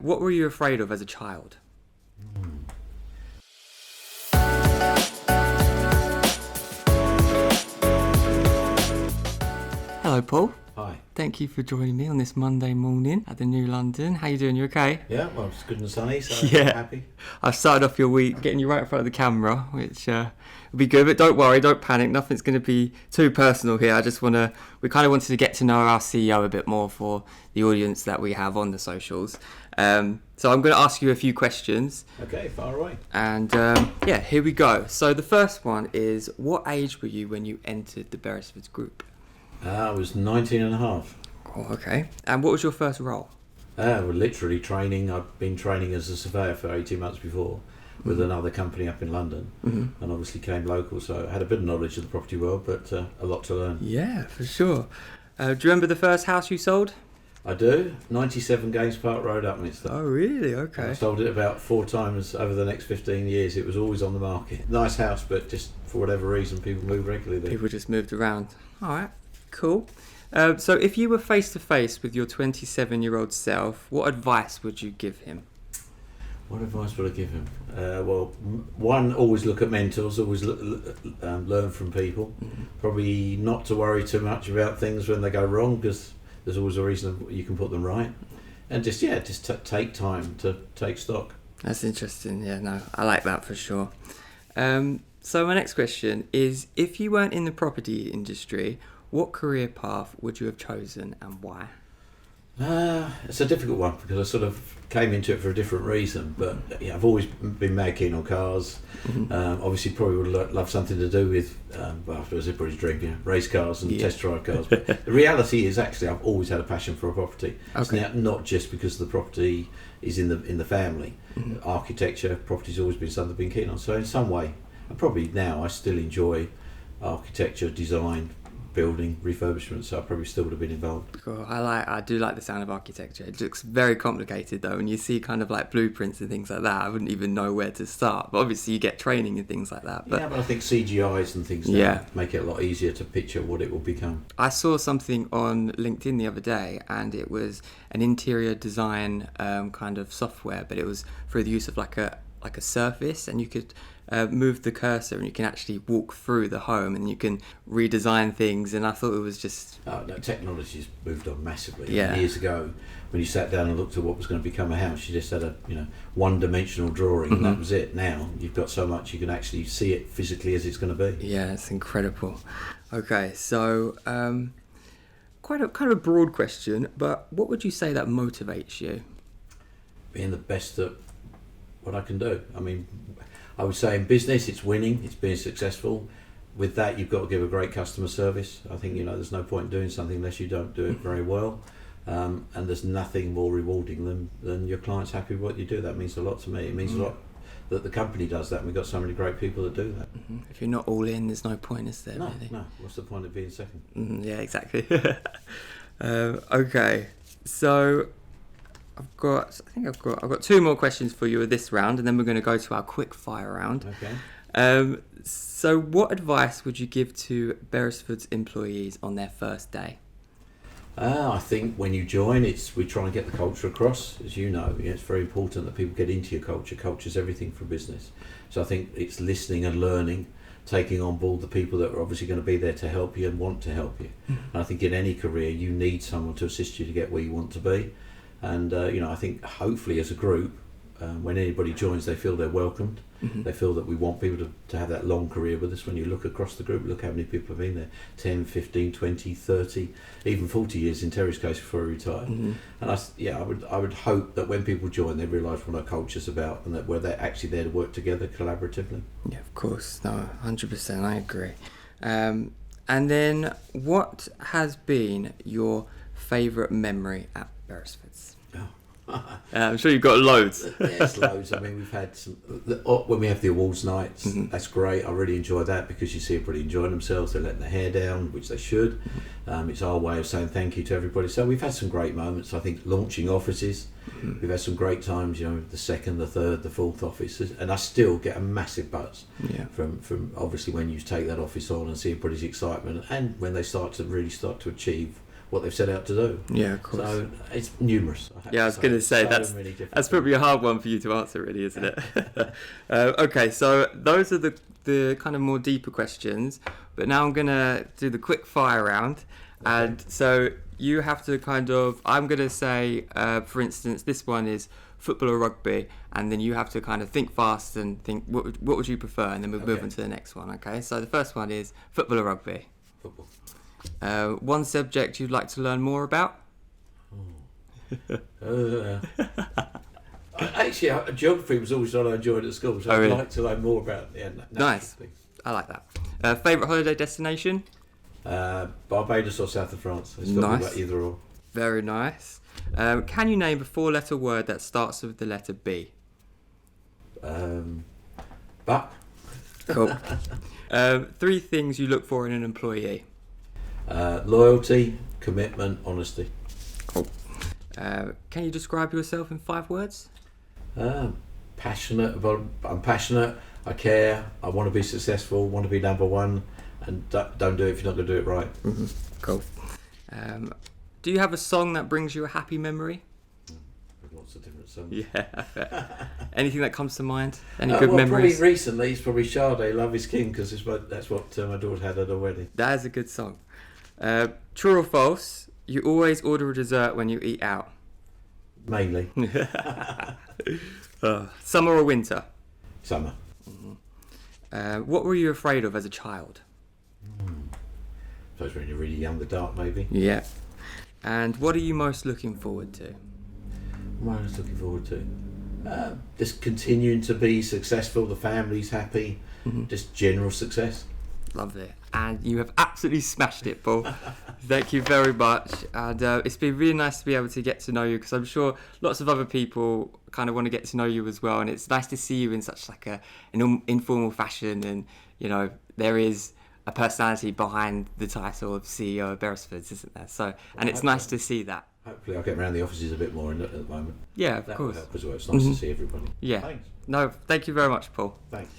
what were you afraid of as a child? Hello, Paul. Hi. Thank you for joining me on this Monday morning at the New London. How you doing? You okay? Yeah, well, it's good and sunny, so Yeah. I'm happy. I've started off your week getting you right in front of the camera, which will be good. But don't worry, don't panic. Nothing's going to be too personal here. We kind of wanted to get to know our CEO a bit more for the audience that we have on the socials. So I'm going to ask you a few questions. Okay, far away. And here we go. So the first one is, what age were you when you entered the Beresfords Group? I was 19 and a half. Oh, okay. And what was your first role? Well, literally training. I've been training as a surveyor for 18 months before with another company up in London, and obviously came local, so I had a bit of knowledge of the property world, but a lot to learn. Yeah, for sure. Do you remember the first house you sold? I do. 97 Games Park Road, Upminster. Oh, really? Okay. I sold it about 4 times over the next 15 years. It was always on the market. Nice house, but just for whatever reason, people move regularly there. People just moved around. All right, cool. So if you were face to face with your 27-year-old self, what advice would you give him? What advice would I give him? One, always look at mentors, always learn from people. Probably not to worry too much about things when they go wrong, because there's always a reason you can put them right. And just take time to take stock. That's interesting. Yeah, no, I like that for sure. So my next question is, if you weren't in the property industry, what career path would you have chosen and why? It's a difficult one because I sort of came into it for a different reason, but yeah, I've always been mad keen on cars. Obviously probably would love something to do with, afterwards everybody's dream, race cars and test drive cars. But the reality is actually I've always had a passion for a property. Okay. It's not just because the property is in the family. Architecture, property's always been something I've been keen on. So in some way, and probably now I still enjoy architecture, design, building, refurbishment, so I probably still would have been involved. Cool. I do like the sound of architecture. It looks very complicated though, and you see kind of like blueprints and things like that. I wouldn't even know where to start. But obviously you get training and things like that. But I think CGIs and things make it a lot easier to picture what it will become. I saw something on LinkedIn the other day, and it was an interior design kind of software, but it was through the use of like a surface, and you could move the cursor and you can actually walk through the home and you can redesign things, and I thought it was just... Technology's moved on massively. Yeah. Years ago, when you sat down and looked at what was going to become a house, you just had a one-dimensional drawing and that was it. Now you've got so much you can actually see it physically as it's going to be. Yeah, it's incredible. Okay, so quite a broad question, but what would you say that motivates you? Being the best at what I can do. I mean, I would say in business it's winning, it's being successful. With that you've got to give a great customer service. I think there's no point doing something unless you don't do it very well, and there's nothing more rewarding than your clients happy with what you do. That means a lot to me. It means a lot that the company does that, and we've got so many great people that do that. If you're not all in, there's no point, is there? No, really? no. What's the point of being second? Yeah, exactly. Okay, so I've got 2 more questions for you with this round, and then we're going to go to our quick fire round. Okay. So what advice would you give to Beresfords employees on their first day? I think when you join, we try and get the culture across. As you know, it's very important that people get into your culture. Culture's everything for business. So I think it's listening and learning, taking on board the people that are obviously going to be there to help you and want to help you. And I think in any career, you need someone to assist you to get where you want to be. And I think hopefully as a group, when anybody joins, they feel they're welcomed. They feel that we want people to have that long career with us. When you look across the group, look how many people have been there, 10, 15, 20, 30, even 40 years in Terry's case before he retired. And I would hope that when people join, they realise what our culture's about, and that where they're actually there to work together collaboratively. Yeah, of course. No, 100%, I agree. And then what has been your favourite memory at Beresfords? I'm sure you've got loads. Yes, loads. I mean, we've had some when we have the awards nights. That's great. I really enjoy that because you see everybody enjoying themselves. They're letting their hair down, which they should. It's our way of saying thank you to everybody. So we've had some great moments. I think launching offices, we've had some great times. The second, the third, the fourth office, and I still get a massive buzz from obviously when you take that office on and see everybody's excitement, and when they start to achieve what they've set out to do. Yeah, of course. So it's numerous. Yeah, I was going to say that's probably a hard one for you to answer, really, isn't it? Okay, so those are the kind of more deeper questions, but now I'm going to do the quick fire round. Okay. And so you have to I'm going to say, for instance, this one is football or rugby, and then you have to kind of think fast and think what would you prefer, and then we'll move on to the next one. Okay, so the first one is football or rugby. Football. One subject you'd like to learn more about? Actually, geography was always what I enjoyed at school, so I'd like to learn more about nice things. I like that. Favourite holiday destination? Barbados or south of France. It's got to be about either or. Very nice. Can you name a 4-letter word that starts with the letter B? Buck. Cool. 3 things you look for in an employee? Loyalty, commitment, honesty. Cool. Can you describe yourself in 5 words? Passionate. I'm passionate. I care. I want to be successful. Want to be number one. And don't do it if you're not going to do it right. Mm-hmm. Cool. Do you have a song that brings you a happy memory? Lots of different songs. Yeah. Anything that comes to mind? Any good memories? Probably recently, it's probably Sade, Love is King, because that's what my daughter had at her wedding. That is a good song. True or false, you always order a dessert when you eat out? Mainly. Summer or winter? Summer. Mm-hmm. What were you afraid of as a child? I suppose when you're really young, the dark maybe. Yeah. And what are you most looking forward to? What am I most looking forward to? Just continuing to be successful, the family's happy, just general success. Lovely. And you have absolutely smashed it, Paul. Thank you very much. And it's been really nice to be able to get to know you, because I'm sure lots of other people kind of want to get to know you as well. And it's nice to see you in such like an informal fashion. And, you know, there is a personality behind the title of CEO of Beresfords, isn't there? So, and it's nice to see that. Hopefully I'll get around the offices a bit more at the moment. Yeah, of course. That will help as well. It's nice to see everybody. Yeah. Thanks. No, thank you very much, Paul. Thanks.